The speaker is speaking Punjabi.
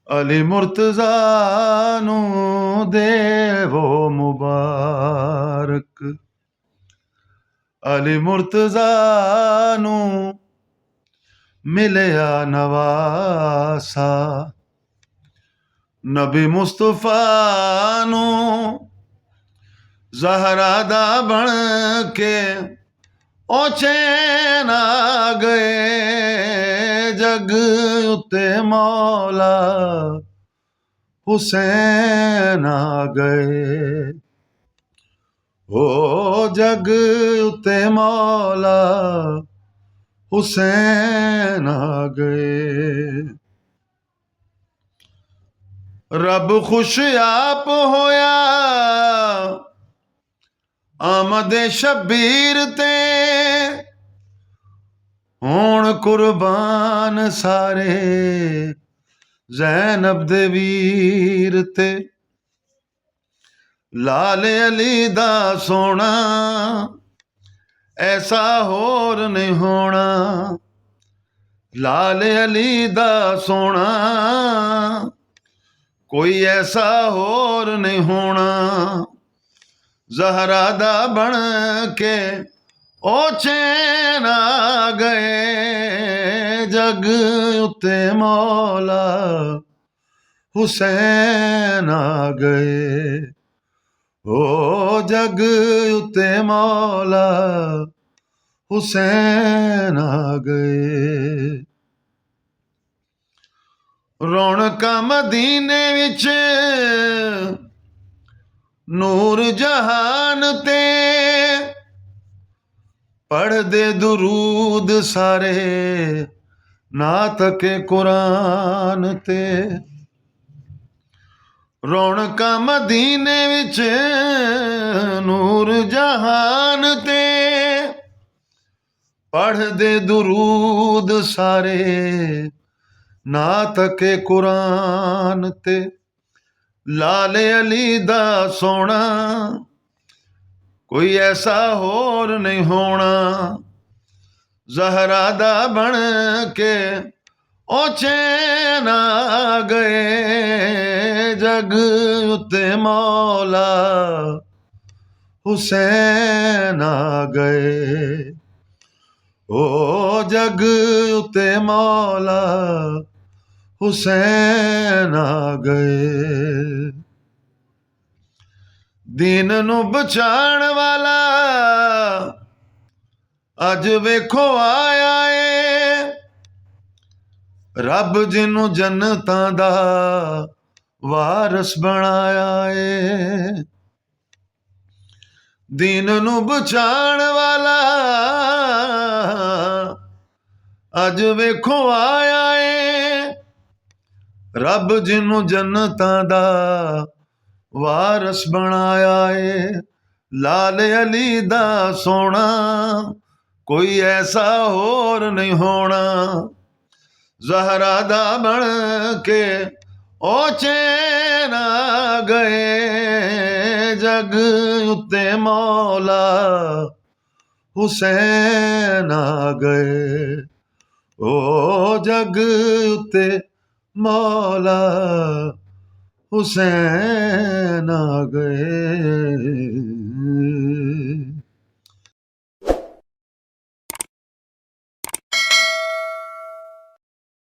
ਅਲੀ ਮੁਰਤਜ਼ਾ ਨੂੰ ਦੇਵੋ ਮੁਬਾਰਕ। ਅਲੀ ਮੁਰਤਜ਼ਾ ਨੂੰ ਮਿਲਿਆ ਨਵਾਸਾ। ਨਬੀ ਮੁਸਤਫਾ ਨੂੰ ਜ਼ਹਰਾ ਦਾ ਬਣ ਕੇ ਉਹ ਚੈਨ ਆ ਗਏ। ਜਗ ਉੱਤੇ ਮੌਲਾ ਹੁਸੈਨ ਆ ਗਏ। ਹੋ ਜਗ ਉੱਤੇ ਮੌਲਾ ਹੁਸੈਨ ਆ ਗਏ। ਰੱਬ ਖੁਸ਼ ਆਪ ਹੋਇਆ ਆਮਦ ਸ਼ਬੀਰ ਤੇ। ਹੁਣ ਕੁਰਬਾਨ ਸਾਰੇ ਜ਼ੈਨਬ ਦੇ ਵੀਰ ਤੇ। ਲਾਲ ਅਲੀ ਦਾ ਸੋਣਾ ਐਸਾ ਹੋਰ ਨਹੀਂ ਹੋਣਾ। ਲਾਲ ਅਲੀ ਦਾ ਸੋਣਾ ਕੋਈ ਐਸਾ ਹੋਰ ਨਹੀਂ ਹੋਣਾ। ਜ਼ਹਰਾ ਦਾ ਬਣ ਕੇ ਉਹ ਚੈਨ ਆ ਗਏ। ਜਗ ਉੱਤੇ ਮੌਲਾ ਹੁਸੈਨ ਆ ਗਏ। ਹੋ ਜਗ ਉੱਤੇ ਮੌਲਾ ਹੁਸੈਨ ਆ ਗਏ। ਰੌਣਕਾਂ ਮਦੀਨੇ ਵਿੱਚ ਨੂਰ ਜਹਾਨ ਤੇ। ਪੜ੍ਹਦੇ ਦੁਰੂਦ ਸਾਰੇ ਨਾਤ ਕੇ ਕੁਰਾਨ ਤੇ। ਰੌਣਕਾਂ ਮਦੀਨੇ ਵਿੱਚ ਨੂਰ ਜਹਾਨ ਤੇ। ਪੜ੍ਹਦੇ ਦੁਰੂਦ ਸਾਰੇ ਨਾਤ ਕੇ ਕੁਰਾਨ ਤੇ। ਲਾਲ ਅਲੀ ਦਾ ਸੋਣਾ ਕੋਈ ਐਸਾ ਹੋਰ ਨਹੀਂ ਹੋਣਾ। ਜ਼ਹਰਾ ਦਾ ਬਣ ਕੇ ਉਹ ਚੈਨ ਆ ਗਏ। ਜਗ ਉੱਤੇ ਮੌਲਾ ਹੁਸੈਨ ਆ ਗਏ। ਓ ਜਗ ਉੱਤੇ ਮੌਲਾ ਹੁਸੈਨ ਆ ਗਏ। ਦੀਨ ਨੂੰ ਬਚਾਉਣ ਵਾਲਾ ਅੱਜ ਵੇਖੋ ਆਇਆ ਏ। ਰੱਬ ਜਿਹਨੂੰ ਜੰਨਤਾਂ ਦਾ ਵਾਰਸ ਬਣਾਇਆ ਏ। ਦੀਨ ਨੂੰ ਬਚਾਉਣ ਵਾਲਾ ਅੱਜ ਵੇਖੋ ਆਇਆ ਏ। ਰੱਬ ਜਿਹਨੂੰ ਜੰਨਤਾਂ ਦਾ ਵਾਰਸ ਬਣਾਇਆ ਏ। ਲਾਲ ਅਲੀ ਦਾ ਸੋਣਾ ਕੋਈ ਐਸਾ ਹੋਰ ਨਹੀਂ ਹੋਣਾ। ਜ਼ਹਰਾ ਦਾ ਬਣ ਕੇ ਉਹ ਚੈਨ ਆ ਗਏ। ਜਗ ਉੱਤੇ ਮੌਲਾ ਹੁਸੈਨ ਆ ਗਏ। ਓ ਜਗ ਉੱਤੇ ਮੌਲਾ ਹੁਸੈਨ ਆ ਗਏ।